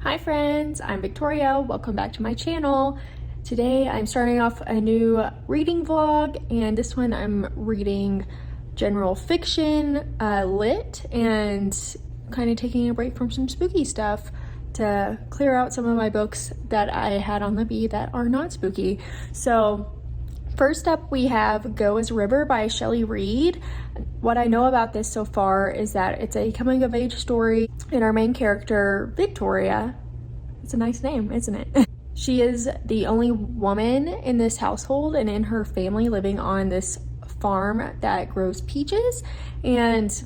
Hi friends, I'm Victoria. Welcome back to my channel. Today I'm starting off a new reading vlog, and this one I'm reading general fiction, lit, and kind of taking a break from some spooky stuff to clear out some of my books that I had on Libby that are not spooky. So first up we have Go as a River by Shelley Reed. What I know about this so far is that it's a coming of age story, and our main character, Victoria, it's a nice name, isn't it? She is the only woman in this household and in her family living on this farm that grows peaches, and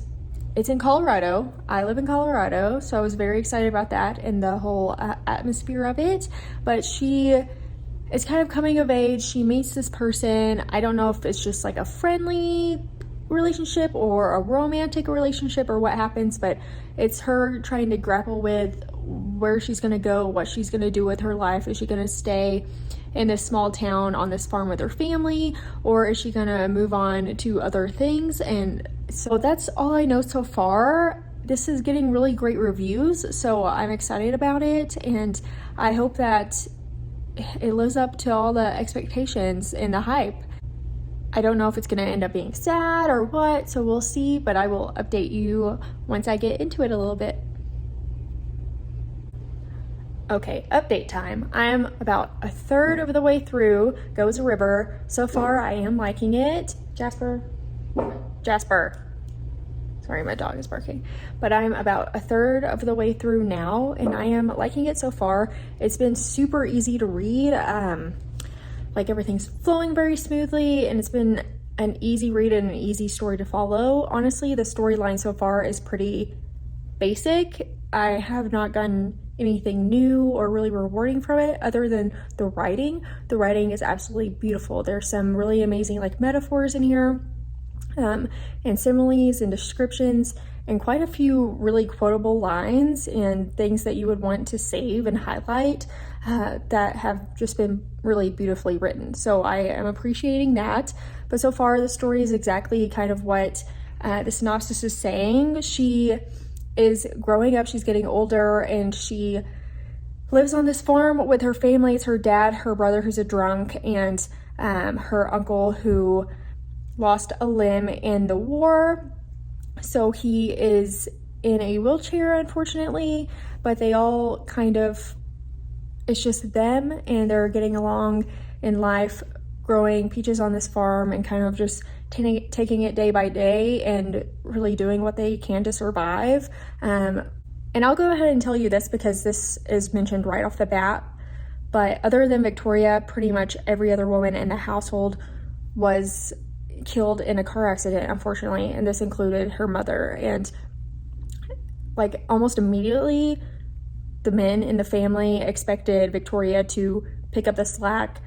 it's in Colorado. I live in Colorado, so I was very excited about that and the whole atmosphere of it. But she is kind of coming of age. She meets this person. I don't know if it's just like a friendly relationship or a romantic relationship or what happens, but it's her trying to grapple with where she's gonna go, what she's gonna do with her life. Is she gonna stay in this small town on this farm with her family, or is she gonna move on to other things? And so that's all I know so far. This is getting really great reviews, so I'm excited about it, and I hope that it lives up to all the expectations and the hype. I don't know if it's gonna end up being sad or what, so we'll see, but I will update you once I get into it a little bit. Okay, update time. I'm about a third of the way through Go as a River. So far, I am liking it. Jasper. Sorry, my dog is barking. But I'm about a third of the way through now, and I am liking it so far. It's been super easy to read. Like everything's flowing very smoothly, and it's been an easy read and an easy story to follow. Honestly, the storyline so far is pretty basic. I have not gotten anything new or really rewarding from it other than the writing. The writing is absolutely beautiful. There's some really amazing like metaphors in here, and similes and descriptions, and quite a few really quotable lines and things that you would want to save and highlight that have just been really beautifully written. So I am appreciating that. But so far the story is exactly kind of what the synopsis is saying. She is growing up, she's getting older, and she lives on this farm with her family. It's her dad, her brother who's a drunk, and her uncle who lost a limb in the war. So he is in a wheelchair, unfortunately, but they all kind of, it's just them, and they're getting along in life, growing peaches on this farm and kind of just taking it day by day and really doing what they can to survive. And I'll go ahead and tell you this because this is mentioned right off the bat, but other than Victoria, pretty much every other woman in the household was killed in a car accident, unfortunately, and this included her mother. And like almost immediately, the men in the family expected Victoria to pick up the slack,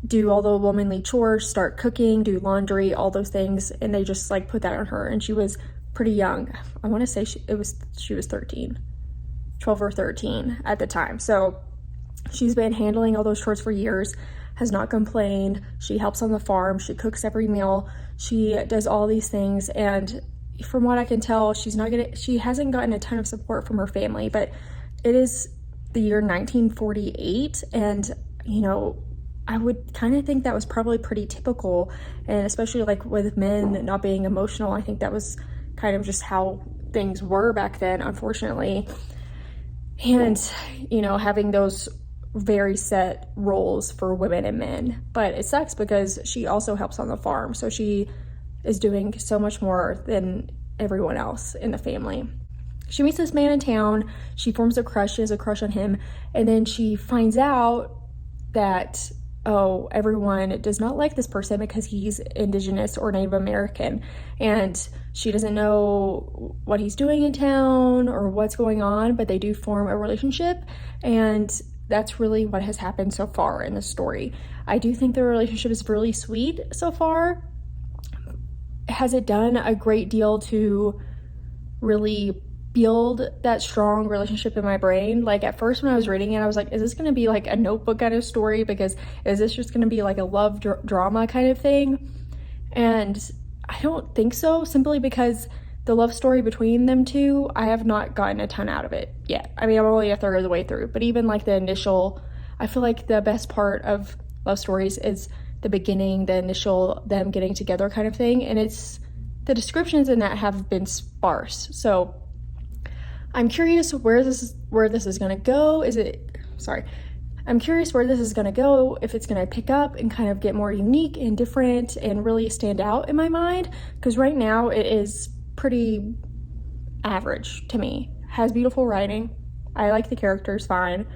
do all the womanly chores, start cooking, do laundry, all those things, and they just like put that on her. And she was pretty young. I want to say she was 13, 12 or 13 at the time. So she's been handling all those chores for years, has not complained. She helps on the farm, she cooks every meal, she does all these things, and from what I can tell, she hasn't gotten a ton of support from her family. But it is the year 1948, and you know, I would kind of think that was probably pretty typical, and especially like with men not being emotional, I think that was kind of just how things were back then, unfortunately. And you know, having those very set roles for women and men. But it sucks because she also helps on the farm, so she is doing so much more than everyone else in the family. She meets this man in town, she forms a crush, she has a crush on him, and then she finds out that, oh, everyone does not like this person because he's Indigenous or Native American, and she doesn't know what he's doing in town or what's going on, but they do form a relationship, and that's really what has happened so far in the story. I do think the relationship is really sweet so far. Has it done a great deal to really build that strong relationship in my brain? Like at first when I was reading it, I was like, is this going to be like a Notebook kind of story? Because is this just going to be like a love drama kind of thing? And I don't think so, simply because the love story between them two, I have not gotten a ton out of it yet. I mean, I'm only a third of the way through, but even like the initial, I feel like the best part of love stories is the beginning, the initial them getting together kind of thing, and it's the descriptions in that have been sparse. So I'm curious where this is gonna go. I'm curious where this is gonna go, if it's gonna pick up and kind of get more unique and different and really stand out in my mind, because right now it is pretty average to me. Has beautiful writing. I like the characters fine,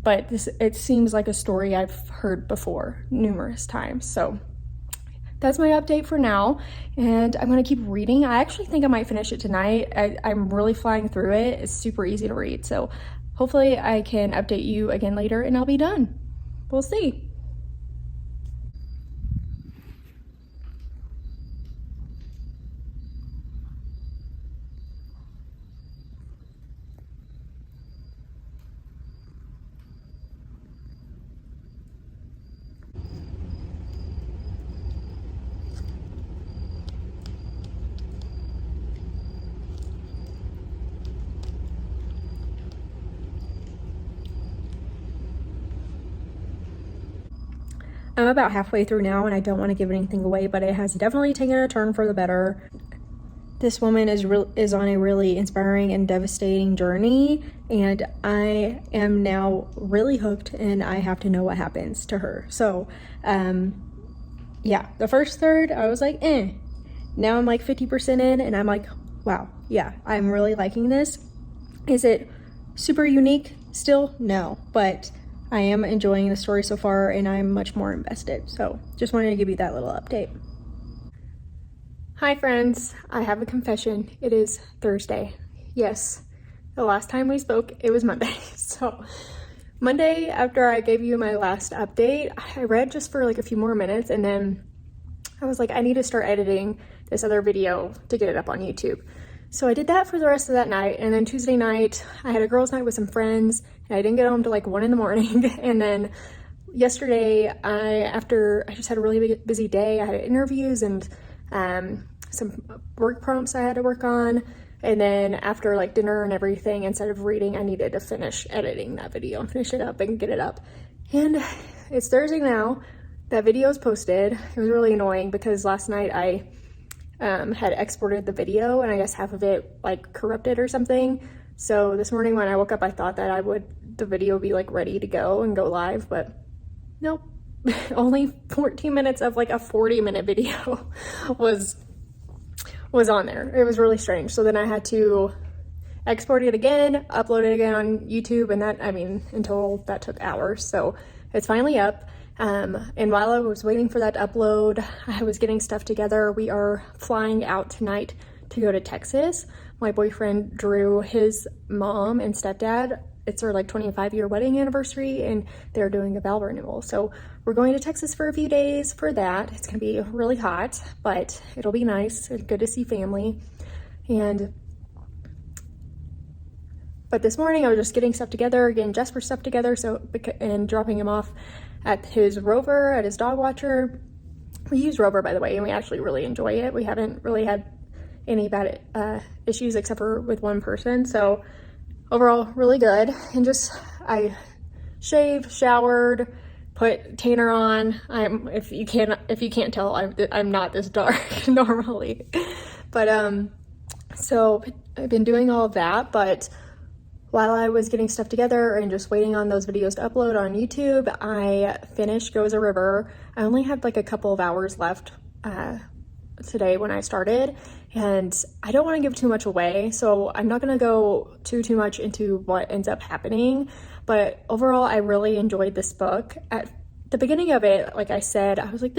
but it seems like a story I've heard before numerous times. So that's my update for now, and I'm gonna keep reading. I actually think I might finish it tonight. I'm really flying through it. It's super easy to read, so hopefully I can update you again later and I'll be done. We'll see. I'm about halfway through now and I don't want to give anything away, but it has definitely taken a turn for the better. This woman is on a really inspiring and devastating journey, and I am now really hooked and I have to know what happens to her. So yeah, the first third I was like, eh. Now I'm like 50% in and I'm like, wow, yeah, I'm really liking this. Is it super unique still? No, but I am enjoying the story so far and I'm much more invested. So just wanted to give you that little update. Hi friends, I have a confession. It is Thursday. Yes, the last time we spoke, it was Monday. So Monday, after I gave you my last update, I read just for like a few more minutes and then I was like, I need to start editing this other video to get it up on YouTube. So I did that for the rest of that night, and then Tuesday night I had a girls' night with some friends and I didn't get home till like 1 in the morning. And then yesterday, after I just had a really busy day, I had interviews and some work prompts I had to work on, and then after like dinner and everything, instead of reading, I needed to finish editing that video and finish it up and get it up. And it's Thursday now. That video is posted. It was really annoying because last night I had exported the video and I guess half of it like corrupted or something. So this morning when I woke up, I thought that the video would be like ready to go and go live, but nope. Only 14 minutes of like a 40-minute video was on there. It was really strange. So then I had to export it again, upload it again on YouTube, and that, I mean, in total that took hours. So it's finally up. And while I was waiting for that to upload, I was getting stuff together. We are flying out tonight to go to Texas. My boyfriend Drew, his mom and stepdad, it's their like 25-year wedding anniversary and they're doing a vow renewal. So we're going to Texas for a few days for that. It's gonna be really hot, but it'll be nice and good to see family. But this morning I was just getting stuff together, getting Jesper's stuff together, and dropping him off at his Rover, at his dog watcher. We use Rover, by the way, and we actually really enjoy it. We haven't really had any bad issues except for with one person. So overall, really good. And I shaved, showered, put tanner on. If you can't tell, I'm not this dark normally. But so I've been doing all of that, but while I was getting stuff together and just waiting on those videos to upload on YouTube, I finished Goes a River. I only had like a couple of hours left today when I started, and I don't want to give too much away, so I'm not going to go too much into what ends up happening. But overall, I really enjoyed this book. At the beginning of it, like I said, I was like,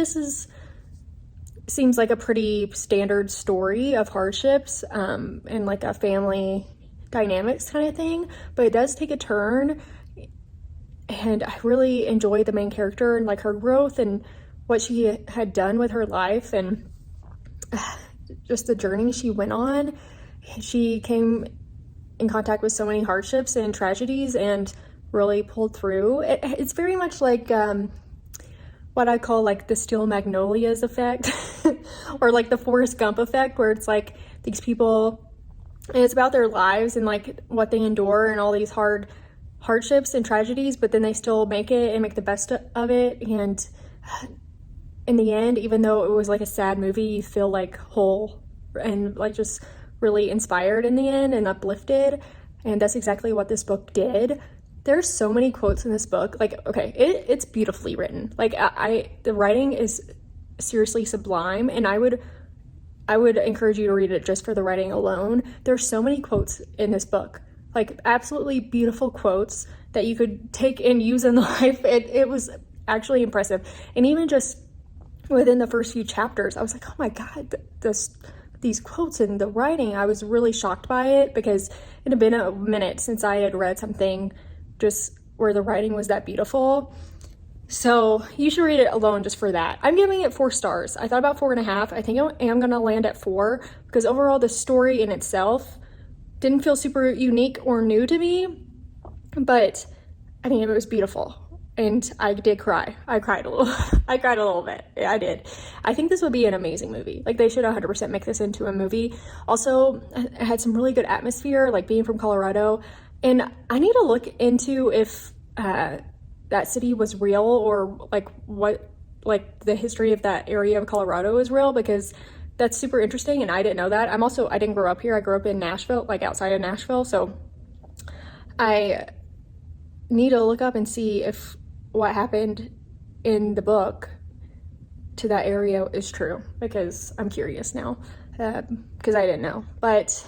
seems like a pretty standard story of hardships and like a family dynamics kind of thing, but it does take a turn, and I really enjoyed the main character and like her growth and what she had done with her life and just the journey she went on. She came in contact with so many hardships and tragedies and really pulled through. It's very much like what I call like the Steel Magnolias effect or like the Forrest Gump effect, where it's like these people, and it's about their lives and like what they endure and all these hardships and tragedies, but then they still make it and make the best of it. And in the end, even though it was like a sad movie, you feel like whole and like just really inspired in the end and uplifted. And that's exactly what this book did. There's so many quotes in this book. Like, okay, it's beautifully written. Like the writing is seriously sublime, and I would encourage you to read it just for the writing alone. There's so many quotes in this book, like absolutely beautiful quotes that you could take and use in life. It was actually impressive. And even just within the first few chapters, I was like, oh my God, these quotes and the writing, I was really shocked by it, because it had been a minute since I had read something just where the writing was that beautiful. So you should read it alone just for that. I'm giving it 4 stars. I thought about 4.5. I think I am gonna land at 4, because overall the story in itself didn't feel super unique or new to me, but I mean, it was beautiful. And I did cry. I cried a little. I cried a little bit. Yeah, I did. I think this would be an amazing movie. Like, they should 100% make this into a movie. Also, it had some really good atmosphere, like being from Colorado. And I need to look into if that city was real, or like what, like the history of that area of Colorado is real, because that's super interesting. And I didn't know that. I didn't grow up here. I grew up in Nashville, like outside of Nashville. So I need to look up and see if what happened in the book to that area is true, because I'm curious now, because I didn't know. But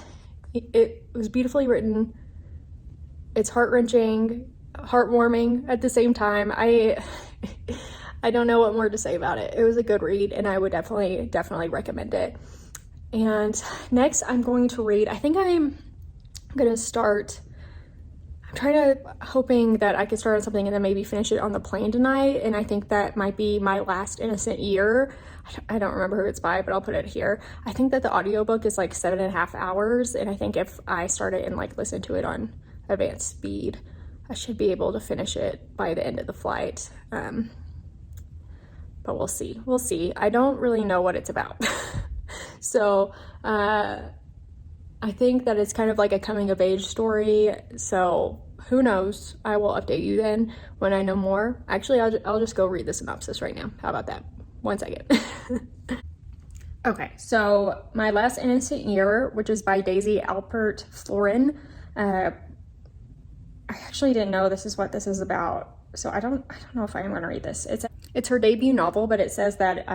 it was beautifully written. It's heart-wrenching, heartwarming at the same time. I don't know what more to say about it. It was a good read, and I would definitely recommend it. And next I'm going to read, I think I'm gonna start, hoping that I could start on something and then maybe finish it on the plane tonight. And I think that might be My Last Innocent Year. I don't remember who it's by, but I'll put it here. I think that the audiobook is like 7.5 hours. And I think if I start it and like listen to it on advanced speed, I should be able to finish it by the end of the flight. But we'll see. We'll see. I don't really know what it's about. So, I think that it's kind of like a coming of age story, so who knows? I will update you then when I know more. Actually, I'll just go read the synopsis right now. How about that? 1 second. Okay, so My Last Innocent Year, which is by Daisy Alpert Florin. I actually didn't know this is what this is about, so I don't know if I am gonna read this. It's her debut novel, but it says that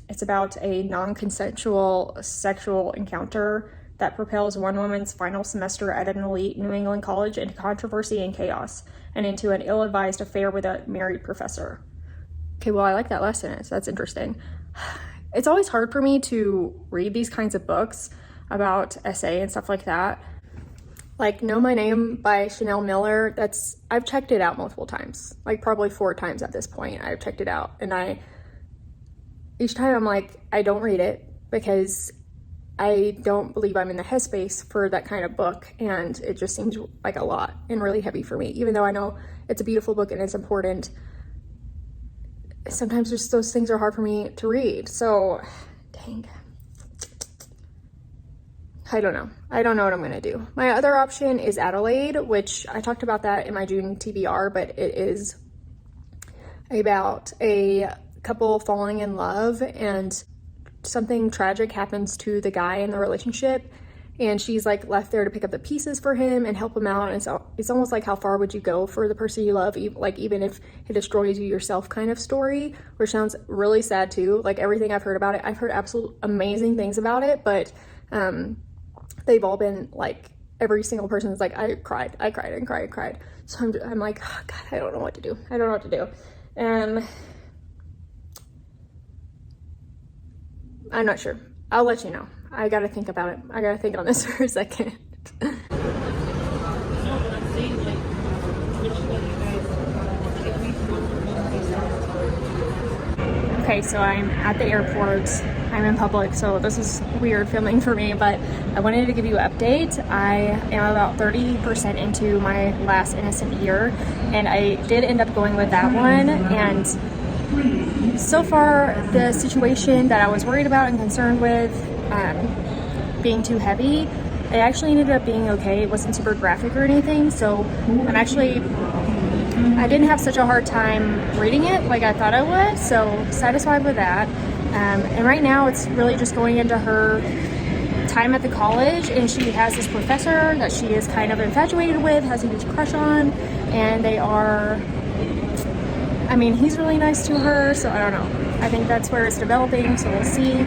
it's about a non-consensual sexual encounter that propels one woman's final semester at an elite New England college into controversy and chaos, and into an ill-advised affair with a married professor. Okay, well, I like that last sentence. That's interesting. It's always hard for me to read these kinds of books about essay and stuff like that. Like Know My Name by Chanel Miller, I've checked it out multiple times, like probably 4 times at this point. I've checked it out, and each time I'm like, I don't read it, because I don't believe I'm in the headspace for that kind of book, and it just seems like a lot and really heavy for me. Even though I know it's a beautiful book and it's important, sometimes just those things are hard for me to read. So, dang. I don't know what I'm gonna do. My other option is Adelaide, which I talked about that in my June TBR, but it is about a couple falling in love, and something tragic happens to the guy in the relationship, and she's like left there to pick up the pieces for him and help him out. And so it's almost like, how far would you go for the person you love, like even if it destroys you yourself kind of story, which sounds really sad too. Like everything I've heard about it, I've heard absolute amazing things about it, but they've all been like, every single person is like, I cried. So I'm like, oh God, I don't know what to do. I'm not sure. I'll let you know. I gotta think about it. I gotta think on this for a second. Okay, so I'm at the airport. I'm in public, so this is weird filming for me, but I wanted to give you an update. I am about 30% into My Last Innocent Year, and I did end up going with that one. And so far, the situation that I was worried about and concerned with being too heavy. It actually ended up being okay. It wasn't super graphic or anything, so I didn't have such a hard time reading it like I thought I would, so satisfied with that. And right now it's really just going into her time at the college, and she has this professor that she is kind of infatuated with, has a huge crush on, and he's really nice to her, so I don't know. I think that's where it's developing, so we'll see.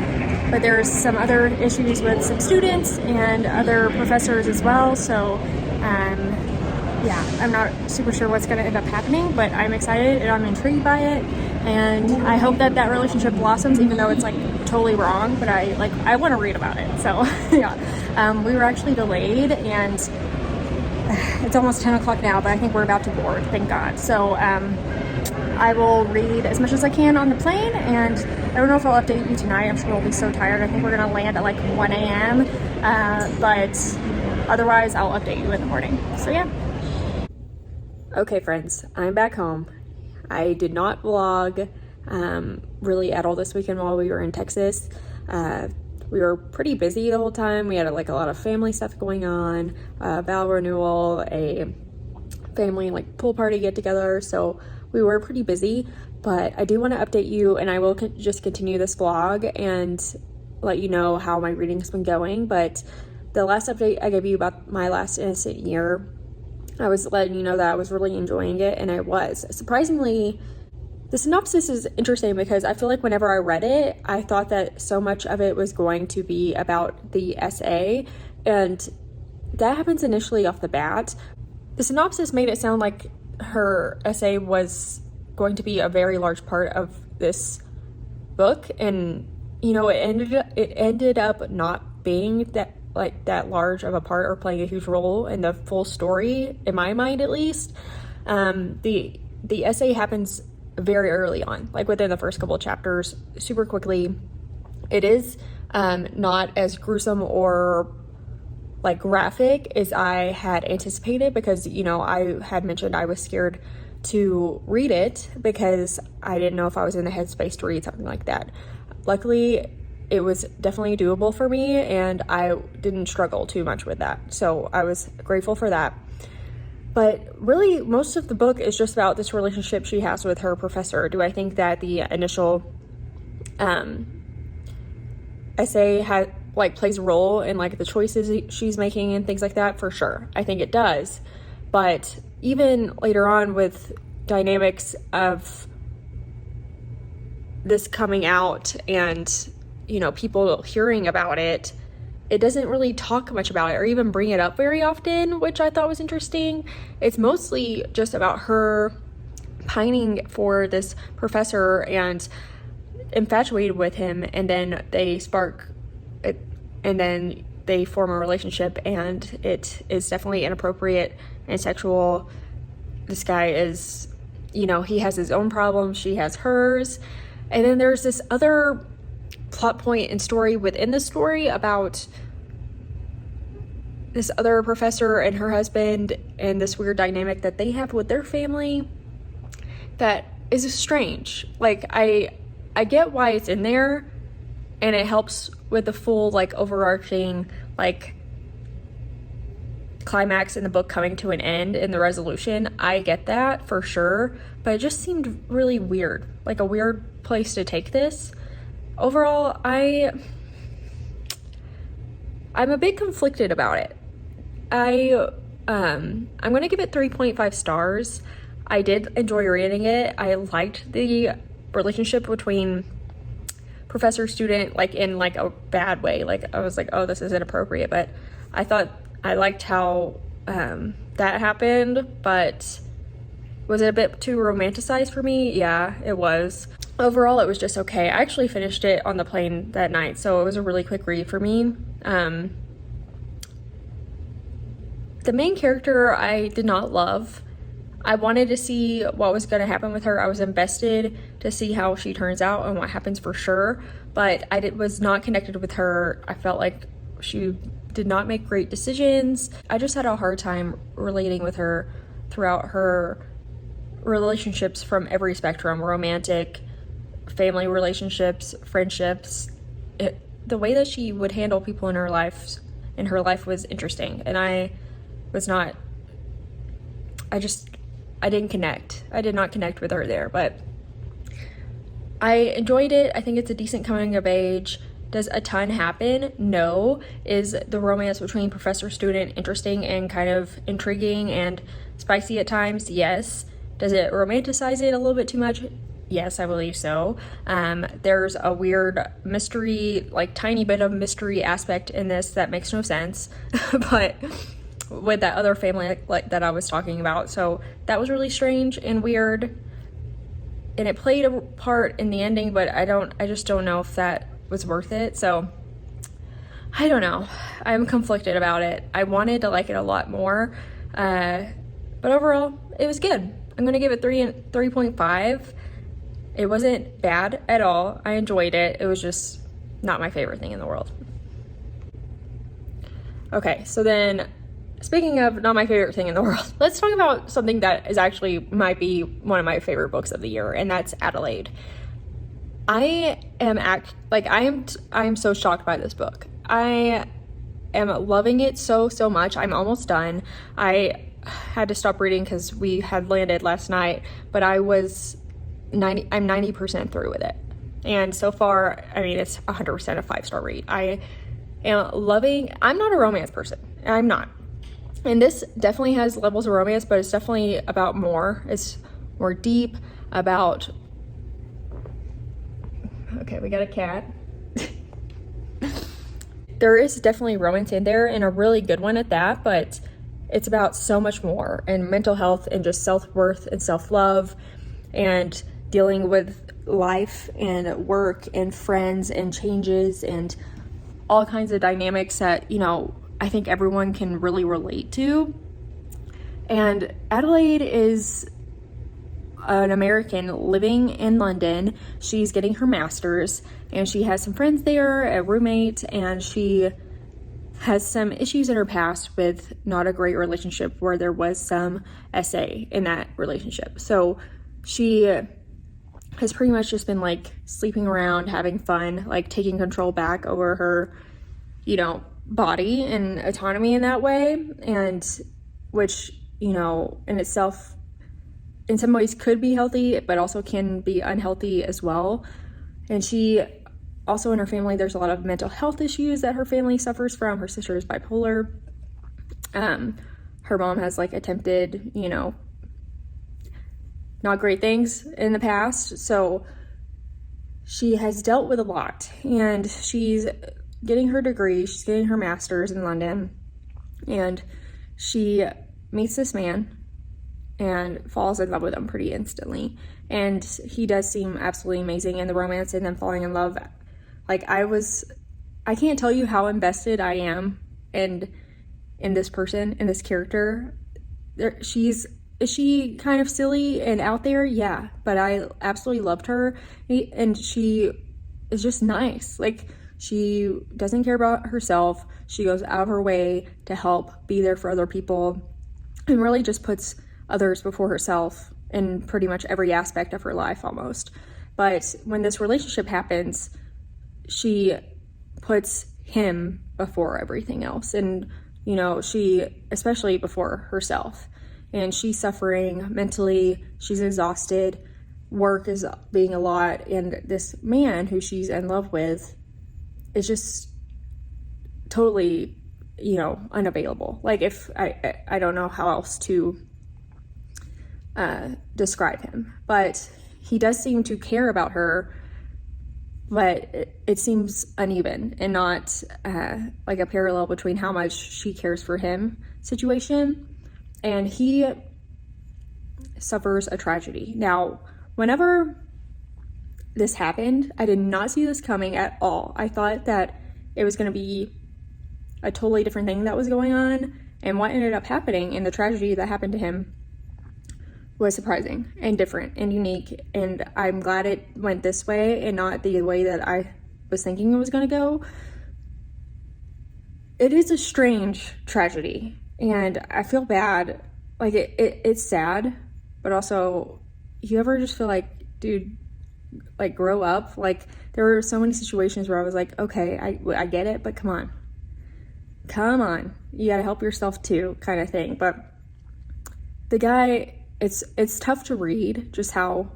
But there's some other issues with some students and other professors as well, so I'm not super sure what's going to end up happening, but I'm excited and I'm intrigued by it, and I hope that relationship blossoms, even though it's like totally wrong, but I want to read about it. So yeah, we were actually delayed, and it's almost 10 o'clock now, but I think we're about to board, thank God. So I will read as much as I can on the plane, and I don't know if I'll update you tonight. I'm sure we'll be so tired. I think we're going to land at like 1 a.m. But otherwise I'll update you in the morning. So yeah. Okay friends, I'm back home. I did not vlog really at all this weekend while we were in Texas. We were pretty busy the whole time. We had like a lot of family stuff going on, vow renewal, a family like pool party get together, so we were pretty busy. But I do want to update you, and I will just continue this vlog and let you know how my reading's been going. But the last update I gave you about my last innocent year, I was letting you know that I was really enjoying it, and I was. Surprisingly, the synopsis is interesting because I feel like whenever I read it, I thought that so much of it was going to be about the essay, and that happens initially off the bat. The synopsis made it sound like her essay was going to be a very large part of this book, and it ended up not being that large of a part or playing a huge role in the full story, in my mind at least. The essay happens very early on, like within the first couple of chapters, super quickly. It is not as gruesome or like graphic as I had anticipated, because I had mentioned I was scared to read it because I didn't know if I was in the headspace to read something like that. Luckily, it was definitely doable for me, and I didn't struggle too much with that, so I was grateful for that. But really, most of the book is just about this relationship she has with her professor. Do I think that the initial essay plays a role in like the choices she's making and things like that? For sure, I think it does. But even later on, with dynamics of this coming out and people hearing about it, it doesn't really talk much about it or even bring it up very often, which I thought was interesting. It's mostly just about her pining for this professor and infatuated with him, and then they spark it, and then they form a relationship, and it is definitely inappropriate and sexual. This guy is, he has his own problems, she has hers, and then there's this other plot point and story within the story about this other professor and her husband and this weird dynamic that they have with their family that is strange. Like, I get why it's in there, and it helps with the full like overarching like climax in the book coming to an end and the resolution. I get that for sure, but it just seemed really weird, like a weird place to take this. Overall, I'm a bit conflicted about it. I'm gonna give it 3.5 stars. I did enjoy reading it. I liked the relationship between professor student, like in like a bad way. Like I was like, oh, this is inappropriate, but I thought I liked how that happened. But was it a bit too romanticized for me? Yeah, it was. Overall, it was just okay. I actually finished it on the plane that night, so it was a really quick read for me. The main character I did not love. I wanted to see what was going to happen with her. I was invested to see how she turns out and what happens for sure, but I was not connected with her. I felt like she did not make great decisions. I just had a hard time relating with her throughout her relationships from every spectrum: romantic, family relationships, friendships, the way that she would handle people in her life was interesting, and I didn't connect. I did not connect with her there, but I enjoyed it. I think it's a decent coming of age. Does a ton happen? No. Is the romance between professor student interesting and kind of intriguing and spicy at times? Yes. Does it romanticize it a little bit too much? Yes, I believe so. There's a weird mystery, like tiny bit of mystery aspect in this that makes no sense, but with that other family like that I was talking about. So that was really strange and weird, and it played a part in the ending, but I just don't know if that was worth it. So I don't know. I'm conflicted about it. I wanted to like it a lot more, but overall it was good. I'm gonna give it 3.5. It wasn't bad at all. I enjoyed it. It was just not my favorite thing in the world. Okay, so then, speaking of not my favorite thing in the world, let's talk about something that is actually might be one of my favorite books of the year, and that's Adelaide. I am so shocked by this book. I am loving it so much. I'm almost done. I had to stop reading because we had landed last night, but I'm 90% through with it. And so far, I mean, it's 100% a 5-star read. I am loving, I'm not a romance person. I'm not. And this definitely has levels of romance, but it's definitely about more. It's more deep about, okay, we got a cat. There is definitely romance in there, and a really good one at that, but it's about so much more, and mental health and just self-worth and self-love and dealing with life and work and friends and changes and all kinds of dynamics that, you know, I think everyone can really relate to. And Adelaide is an American living in London. She's getting her master's, and she has some friends there, a roommate, and she has some issues in her past with not a great relationship where there was some SA in that relationship. So she has pretty much just been like sleeping around, having fun, like taking control back over her, you know, body and autonomy in that way, and which, you know, in itself in some ways could be healthy, but also can be unhealthy as well. And she also, in her family, there's a lot of mental health issues that her family suffers from. Her sister is bipolar. Her mom has like attempted, you know, not great things in the past. So she has dealt with a lot, and she's getting her degree. She's getting her master's in London, and she meets this man and falls in love with him pretty instantly. And he does seem absolutely amazing, and the romance and them falling in love, like I can't tell you how invested I am in this person, in this character. Is she kind of silly and out there? Yeah, but I absolutely loved her, and she is just nice. Like, she doesn't care about herself. She goes out of her way to help, be there for other people, and really just puts others before herself in pretty much every aspect of her life almost. But when this relationship happens, she puts him before everything else, and, you know, she especially before herself. And she's suffering mentally, she's exhausted, work is being a lot, and this man who she's in love with is just totally, you know, unavailable. Like, if I don't know how else to describe him, but he does seem to care about her, but it seems uneven and not like a parallel between how much she cares for him situation, and he suffers a tragedy. Now, whenever this happened, I did not see this coming at all. I thought that it was going to be a totally different thing that was going on, and what ended up happening and the tragedy that happened to him was surprising and different and unique, and I'm glad it went this way and not the way that I was thinking it was going to go. It is a strange tragedy, and I feel bad. Like, it's sad, but also, you ever just feel like, dude, like grow up. Like there were so many situations where I was like, okay, I get it, but come on, you gotta help yourself too, kind of thing. But the guy, it's tough to read just how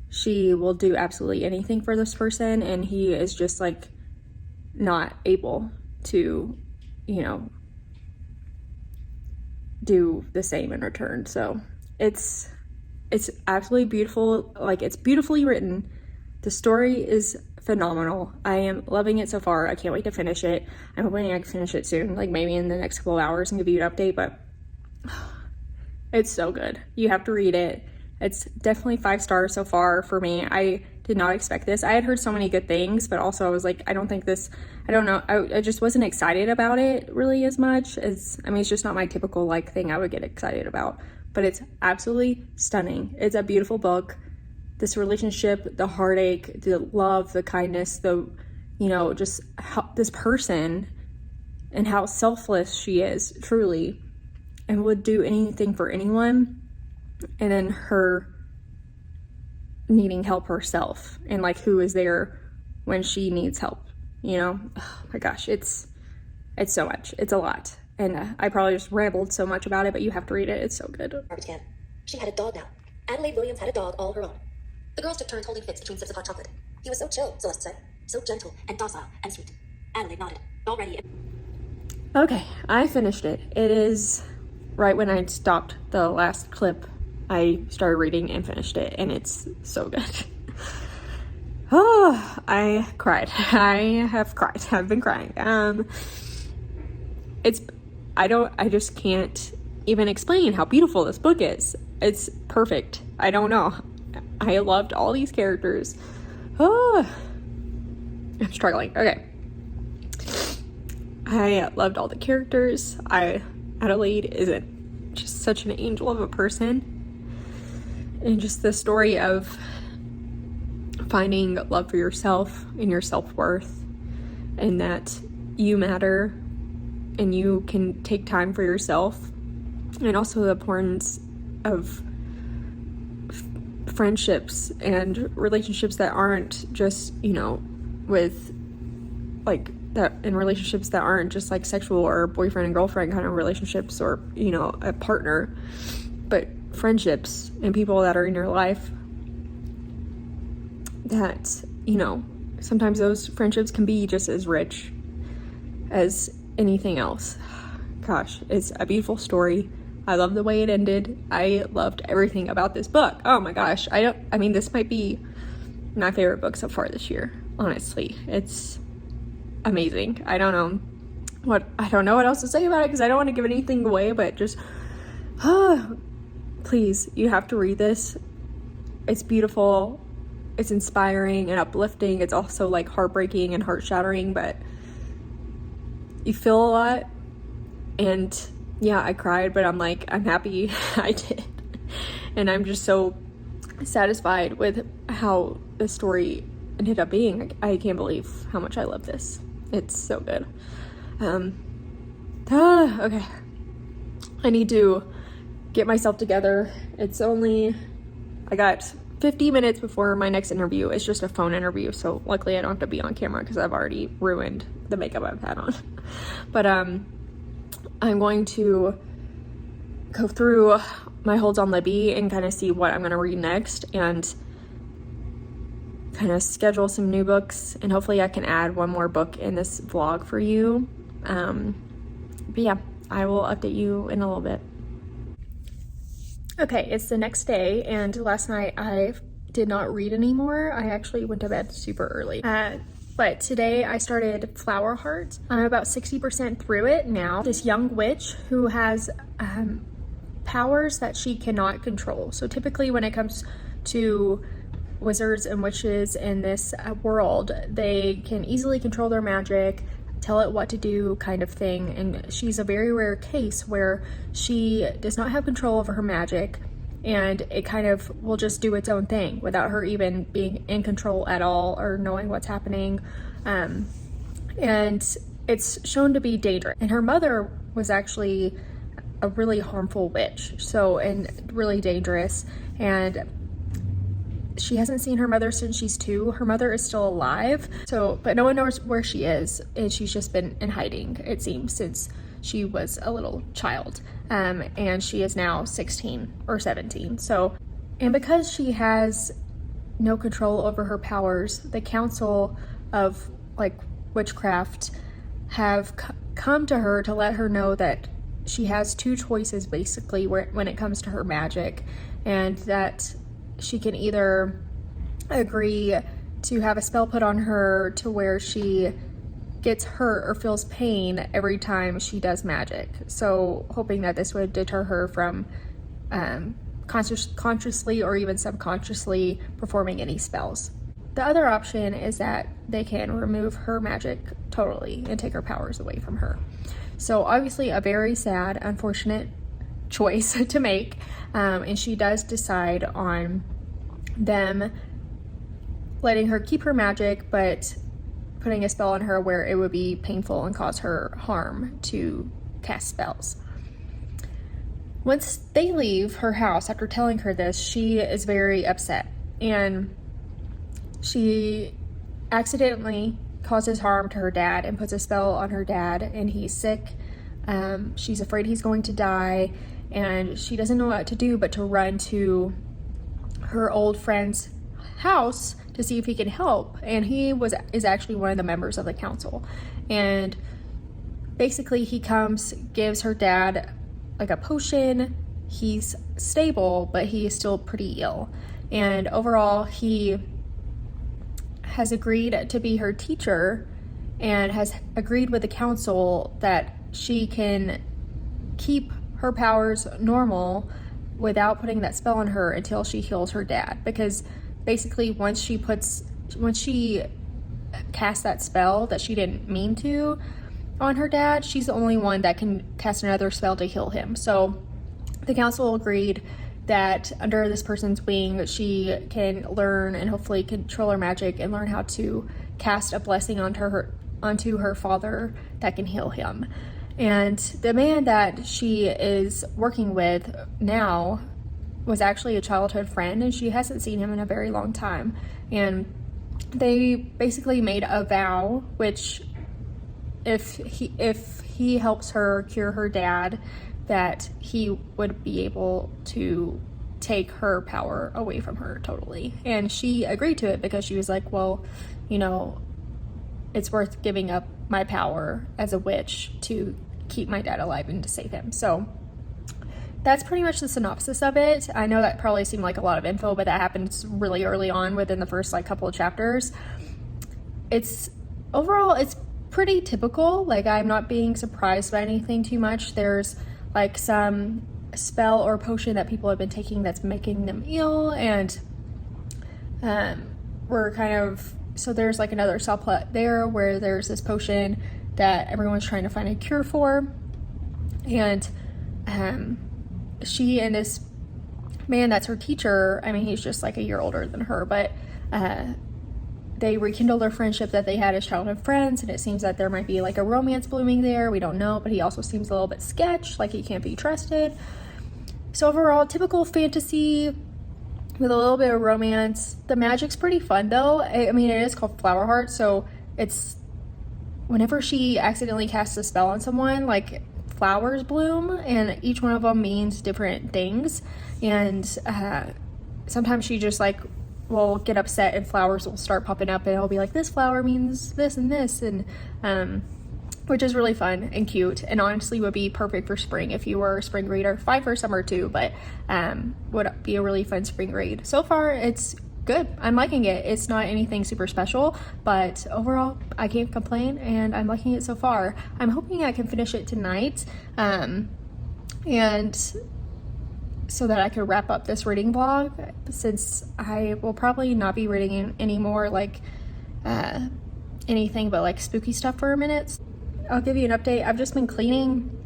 she will do absolutely anything for this person, and he is just like not able to, you know, do the same in return. So it's absolutely beautiful. Like, it's beautifully written. The story is phenomenal. I am loving it so far. I can't wait to finish it. I'm hoping I can finish it soon, like maybe in the next couple of hours, and give you an update. But it's so good. You have to read it. It's definitely 5 stars so far for me. I did not expect this. I had heard so many good things, but also I was like, I don't know. I just wasn't excited about it really as much as, I mean, it's just not my typical like thing I would get excited about, but it's absolutely stunning. It's a beautiful book. This relationship, the heartache, the love, the kindness, the, you know, just how this person and how selfless she is truly, and would do anything for anyone. And then her needing help herself, and like who is there when she needs help, you know? Oh my gosh, it's so much. It's a lot. And I probably just rambled so much about it, but you have to read it. It's so good. Garbage can. She had a dog now. Adelaide Williams had a dog all her own. The girls took turns holding fits between sips of hot chocolate. He was so chill, Celeste said. So gentle and docile and sweet. Adelaide nodded. Already. Okay, I finished it. It is right when I stopped the last clip. I started reading and finished it, and it's so good. Oh, I cried. I have cried. I've been crying. I just can't even explain how beautiful this book is. It's perfect. I don't know. I loved all these characters. Oh, I'm struggling. Okay. I loved all the characters. Adelaide is just such an angel of a person. And just the story of finding love for yourself and your self-worth, and that you matter and you can take time for yourself, and also the importance of friendships and relationships that aren't just, you know, with like that, in relationships that aren't just like sexual or boyfriend and girlfriend kind of relationships, or, you know, a partner, but friendships and people that are in your life that, you know, sometimes those friendships can be just as rich as anything else. Gosh, it's a beautiful story. I love the way it ended. I loved everything about this book. Oh my gosh. I mean, this might be my favorite book so far this year, honestly. It's amazing. I don't know what else to say about it, because I don't want to give anything away, but just please, you have to read this. It's beautiful. It's inspiring and uplifting. It's also like heartbreaking and heart-shattering, but you feel a lot. And yeah, I cried, but I'm like, I'm happy I did. And I'm just so satisfied with how the story ended up being. I can't believe how much I love this. It's so good. Okay. I need to get myself together. I got 50 minutes before my next interview. It's just a phone interview, so luckily I don't have to be on camera because I've already ruined the makeup I've had on. But I'm going to go through my holds on Libby and kind of see what I'm going to read next, and kind of schedule some new books, and hopefully I can add one more book in this vlog for you. But yeah, I will update you in a little bit. Okay, it's the next day, and last night I did not read anymore. I actually went to bed super early. But today I started Flowerheart. I'm about 60% through it now. This young witch who has powers that she cannot control. So typically when it comes to wizards and witches in this world, they can easily control their magic, tell it what to do kind of thing, and she's a very rare case where she does not have control over her magic, and it kind of will just do its own thing without her even being in control at all or knowing what's happening. And it's shown to be dangerous, and her mother was actually a really harmful witch, and really dangerous, and she hasn't seen her mother since she's 2. Her mother is still alive, but no one knows where she is, and she's just been in hiding, it seems, since she was a little child. And she is now 16 or 17. And because she has no control over her powers, the Council of Witchcraft have come to her to let her know that she has 2 choices basically when it comes to her magic, and that she can either agree to have a spell put on her to where she gets hurt or feels pain every time she does magic. So hoping that this would deter her from consciously or even subconsciously performing any spells. The other option is that they can remove her magic totally and take her powers away from her. So obviously a very sad, unfortunate choice to make, and she does decide on them letting her keep her magic, but putting a spell on her where it would be painful and cause her harm to cast spells. Once they leave her house after telling her this, she is very upset, and she accidentally causes harm to her dad and puts a spell on her dad, and he's sick. She's afraid he's going to die, and she doesn't know what to do but to run to her old friend's house to see if he can help. And he is actually one of the members of the council, and basically he comes, gives her dad a potion. He's stable, but he is still pretty ill, and overall he has agreed to be her teacher and has agreed with the council that she can keep her powers normal without putting that spell on her until she heals her dad, because basically once she casts that spell that she didn't mean to on her dad, she's the only one that can cast another spell to heal him. So the council agreed that under this person's wing, she can learn and hopefully control her magic and learn how to cast a blessing onto her father that can heal him. And the man that she is working with now was actually a childhood friend, and she hasn't seen him in a very long time. And they basically made a vow, which if he helps her cure her dad, that he would be able to take her power away from her totally. And she agreed to it because she was like, well, it's worth giving up my power as a witch to keep my dad alive and to save him. So that's pretty much the synopsis of it. I know that probably seemed like a lot of info, but that happens really early on within the first couple of chapters. Overall it's pretty typical. I'm not being surprised by anything too much. There's some spell or potion that people have been taking that's making them ill, and so there's another subplot there where there's this potion that everyone's trying to find a cure for, and she and this man that's her teacher, he's just a year older than her, but they rekindle their friendship that they had as childhood friends, and it seems that there might be a romance blooming there. We don't know, but he also seems a little bit sketch, he can't be trusted. So overall, typical fantasy with a little bit of romance. The magic's pretty fun though. It is called Flowerheart, so it's whenever she accidentally casts a spell on someone, flowers bloom, and each one of them means different things. And sometimes she just will get upset and flowers will start popping up, and it'll be this flower means this and this, and which is really fun and cute, and honestly would be perfect for spring if you were a spring reader. Fine for summer too, but would be a really fun spring read. So far it's good. I'm liking it. It's not anything super special, but overall I can't complain, and I'm liking it so far. I'm hoping I can finish it tonight, and so that I could wrap up this reading vlog, since I will probably not be reading anymore anything but spooky stuff for a minute. I'll give you an update. I've just been cleaning.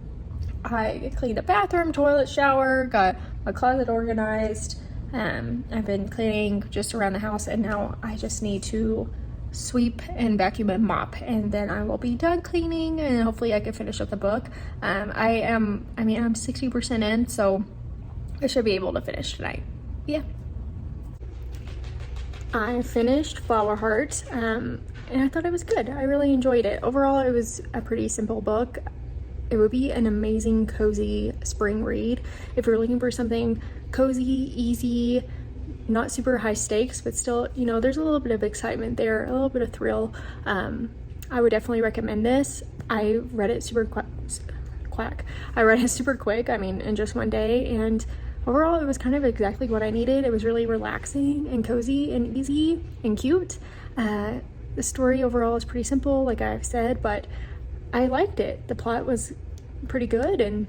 I cleaned the bathroom, toilet, shower, got my closet organized. I've been cleaning just around the house, and now I just need to sweep and vacuum and mop, and then I will be done cleaning, and hopefully I can finish up the book. I'm 60% in, so I should be able to finish tonight. Yeah. I finished Flowerheart, and I thought it was good. I really enjoyed it. Overall, it was a pretty simple book. It would be an amazing, cozy spring read if you're looking for something cozy, easy, not super high stakes, but still, you know, there's a little bit of excitement there, a little bit of thrill. I would definitely recommend this. I read it super quick. I mean, in just one day, and overall, it was kind of exactly what I needed. It was really relaxing and cozy and easy and cute. The story overall is pretty simple, like I've said, but I liked it. The plot was pretty good, and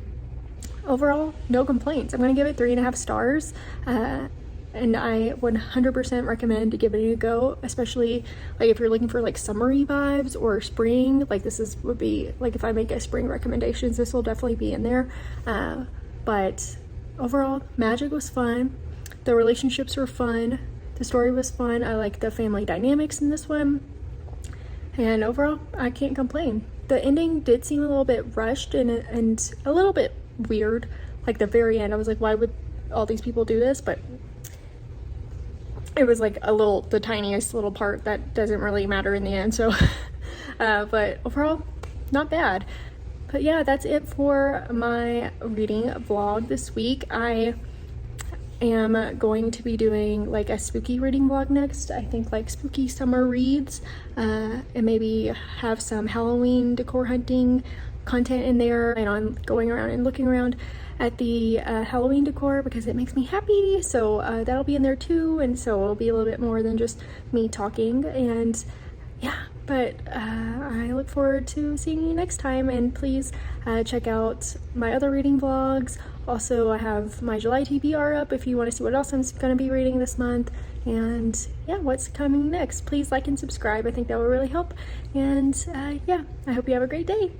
overall, no complaints. I'm going to give it 3.5 stars. And I would 100% recommend giving it a go, especially like if you're looking for like summery vibes or spring. Like would be like if I make a spring recommendations, this will definitely be in there. But overall, magic was fun. The relationships were fun. The story was fun. I like the family dynamics in this one. And overall, I can't complain. The ending did seem a little bit rushed and a little bit weird. Like the very end, I was like, why would all these people do this? But it was like the tiniest little part that doesn't really matter in the end. So, but overall, not bad. But yeah, that's it for my reading vlog this week. I am going to be doing like a spooky reading vlog next. I think like spooky summer reads, and maybe have some Halloween decor hunting content in there, and on going around and looking around at the Halloween decor because it makes me happy. So that'll be in there too, and so it'll be a little bit more than just me talking. And yeah, but I look forward to seeing you next time, and please check out my other reading vlogs. Also, I have my July TBR up if you want to see what else I'm going to be reading this month, and yeah, what's coming next. Please like and subscribe. I think that will really help. And yeah, I hope you have a great day.